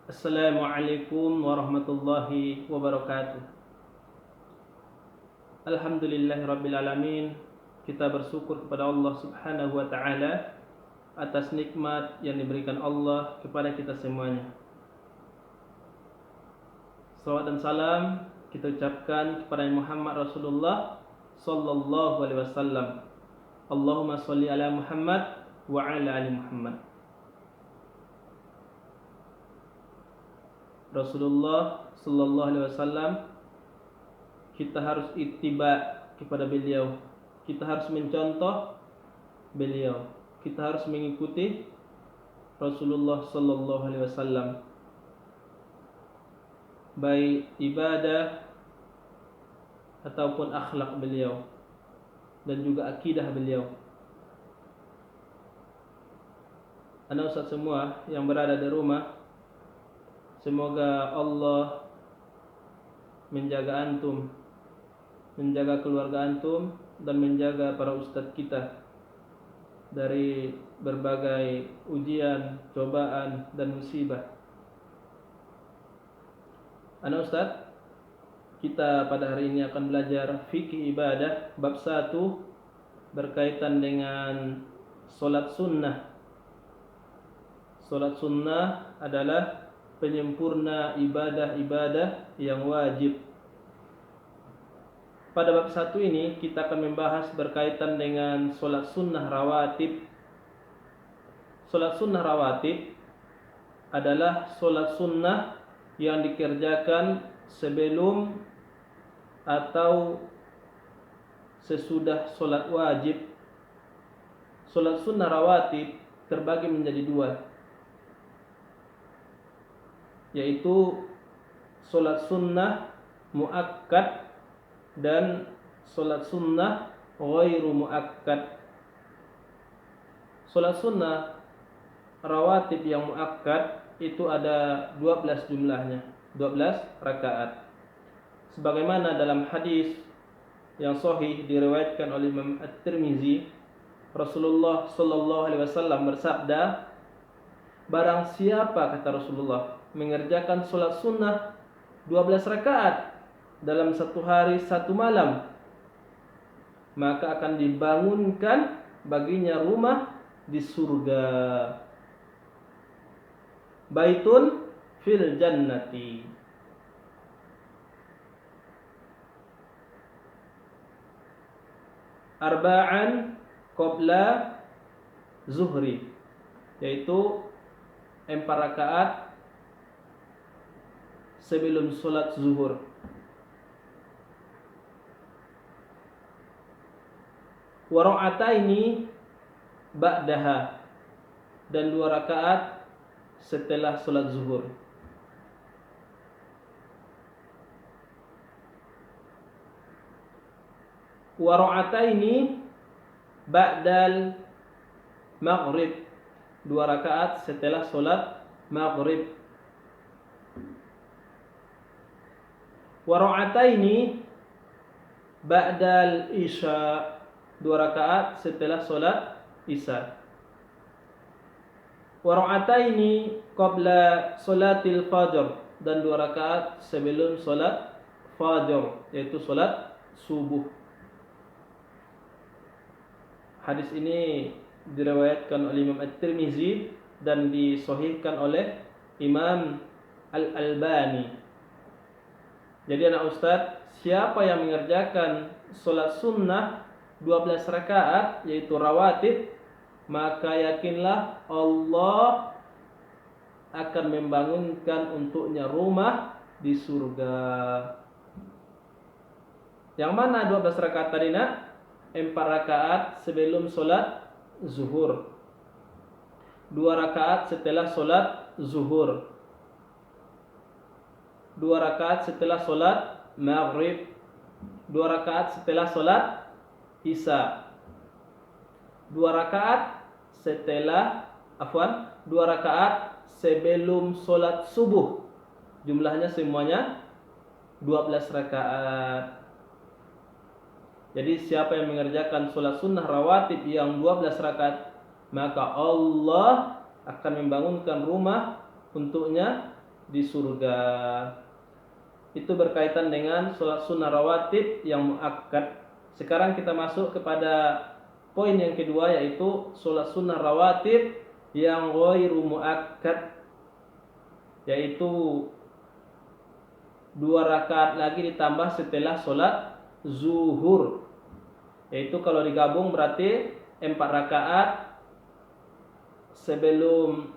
Assalamualaikum warahmatullahi wabarakatuh. Alhamdulillahirrabbilalamin. Kita bersyukur kepada Allah subhanahu wa ta'ala atas nikmat yang diberikan Allah kepada kita semuanya. Salawat dan salam kita ucapkan kepada Muhammad Rasulullah sallallahu alaihi wasallam. Allahumma sholli ala Muhammad wa ala ali Muhammad. Rasulullah sallallahu alaihi wasallam, kita harus ittiba kepada beliau. Kita harus mencontoh beliau. Kita harus mengikuti Rasulullah sallallahu alaihi wasallam, baik ibadah ataupun akhlak beliau dan juga akidah beliau. Anak ustaz semua yang berada di rumah, semoga Allah menjaga antum, menjaga keluarga antum, dan menjaga para ustadz kita dari berbagai ujian, cobaan, dan musibah. Anak ustadz, kita pada hari ini akan belajar fikih ibadah bab 1 berkaitan dengan solat sunnah. Solat sunnah adalah penyempurna ibadah-ibadah yang wajib. Pada bab 1 ini kita akan membahas berkaitan dengan solat sunnah rawatib. Solat sunnah rawatib adalah solat sunnah yang dikerjakan sebelum atau sesudah solat wajib. Solat sunnah rawatib terbagi menjadi 2, yaitu solat sunnah muakkad dan solat sunnah ghairu muakkad. Solat sunnah rawatib yang muakkad itu ada 12 jumlahnya, 12 rakaat. Sebagaimana dalam hadis yang sahih diriwayatkan oleh Imam At-Tirmizi, Rasulullah sallallahu alaihi wasallam bersabda, barang siapa, kata Rasulullah, mengerjakan solat sunnah 12 rakaat dalam satu hari satu malam, maka akan dibangunkan baginya rumah di surga, baitun fil jannati. Arba'an qabla zuhri, yaitu 4 rakaat sebelum solat zuhur. Wa ra'ataini ba'daha, dan 2 rakaat setelah solat zuhur. Wa ra'ataini ba'dal maghrib, 2 rakaat setelah solat maghrib. Wa ra'ataini ba'dal isya, 2 rakaat setelah solat isya. Wa ra'ataini qabla salatil fajr, dan 2 rakaat sebelum solat fajr, yaitu solat subuh. Hadis ini diriwayatkan oleh Imam At-Tirmizi dan disahihkan oleh Imam Al-Albani. Jadi anak ustaz, siapa yang mengerjakan solat sunnah 12 rakaat yaitu rawatib, maka yakinlah Allah akan membangunkan untuknya rumah di surga. Yang mana 12 rakaat tadi nak? 4 rakaat sebelum solat zuhur, 2 rakaat setelah solat zuhur, 2 rakaat setelah solat maghrib, 2 rakaat setelah solat isya, 2 rakaat setelah 2 rakaat sebelum solat subuh. Jumlahnya semuanya 12 rakaat. Jadi siapa yang mengerjakan solat sunnah rawatib yang 12 rakaat, maka Allah akan membangunkan rumah untuknya di surga. Itu berkaitan dengan sholat sunnah rawatib yang muakkad. Sekarang kita masuk kepada poin yang kedua, yaitu sholat sunnah rawatib yang ghairu muakkad, yaitu 2 rakaat lagi ditambah setelah sholat zuhur. Yaitu kalau digabung berarti 4 rakaat sebelum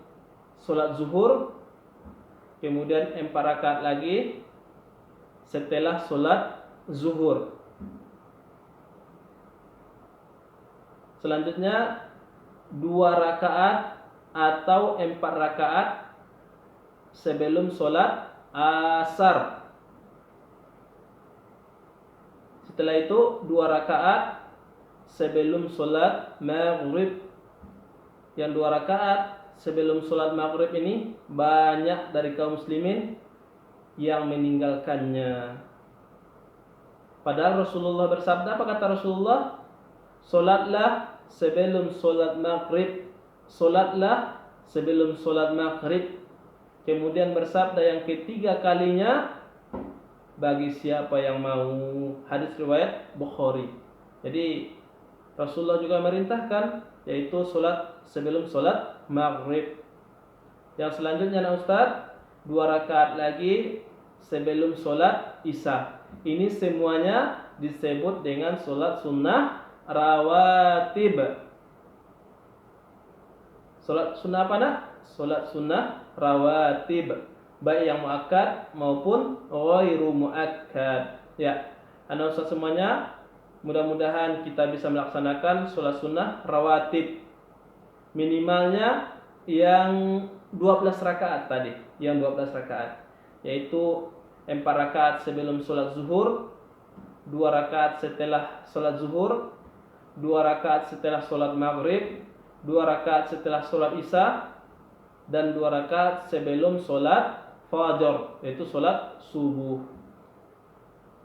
sholat zuhur, kemudian 4 rakaat lagi setelah sholat zuhur. Selanjutnya 2 rakaat atau 4 rakaat sebelum sholat asar. Setelah itu 2 rakaat sebelum sholat maghrib. Yang 2 rakaat sebelum sholat maghrib ini banyak dari kaum muslimin yang meninggalkannya. Padahal Rasulullah bersabda, apa kata Rasulullah? Sholatlah sebelum sholat maghrib. Sholatlah sebelum sholat maghrib. Kemudian bersabda yang ketiga kalinya, bagi siapa yang mau. Hadis riwayat Bukhari. Jadi Rasulullah juga merintahkan, yaitu sholat sebelum sholat maghrib. Yang selanjutnya Ustaz, 2 rakaat lagi sebelum sholat isya. Ini semuanya disebut dengan sholat sunnah rawatib. Sholat sunnah apa nak? Sholat sunnah rawatib, baik yang muakkad maupun ghairu muakkad. Ya, anda Ustaz semuanya, mudah-mudahan kita bisa melaksanakan sholat sunnah rawatib. Minimalnya yang 12 rakaat tadi, yang 12 rakaat, yaitu 4 rakaat sebelum sholat zuhur, 2 rakaat setelah sholat zuhur, 2 rakaat setelah sholat maghrib, 2 rakaat setelah sholat isya, dan 2 rakaat sebelum sholat fajar, yaitu sholat subuh.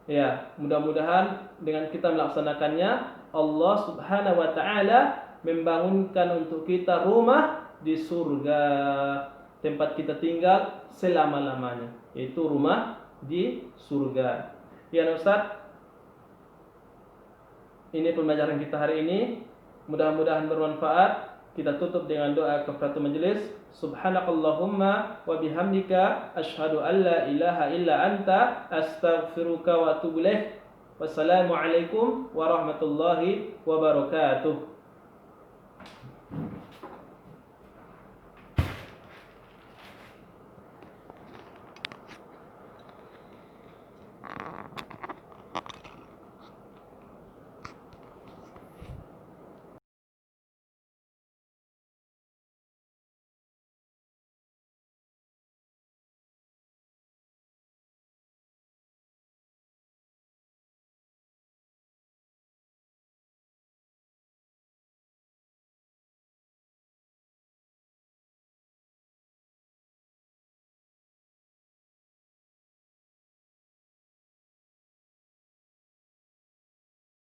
Ya, mudah-mudahan dengan kita melaksanakannya, Allah Subhanahu wa ta'ala membangunkan untuk kita rumah di surga, tempat kita tinggal selama-lamanya, yaitu rumah di surga. Ya Ustaz, ini pembelajaran kita hari ini, mudah-mudahan bermanfaat. Kita tutup dengan doa kafaratul majelis. Subhanakallahumma wa bihamdika asyhadu an la ilaha illa anta astaghfiruka wa atubu ilaik. Wassalamualaikum warahmatullahi wabarakatuh.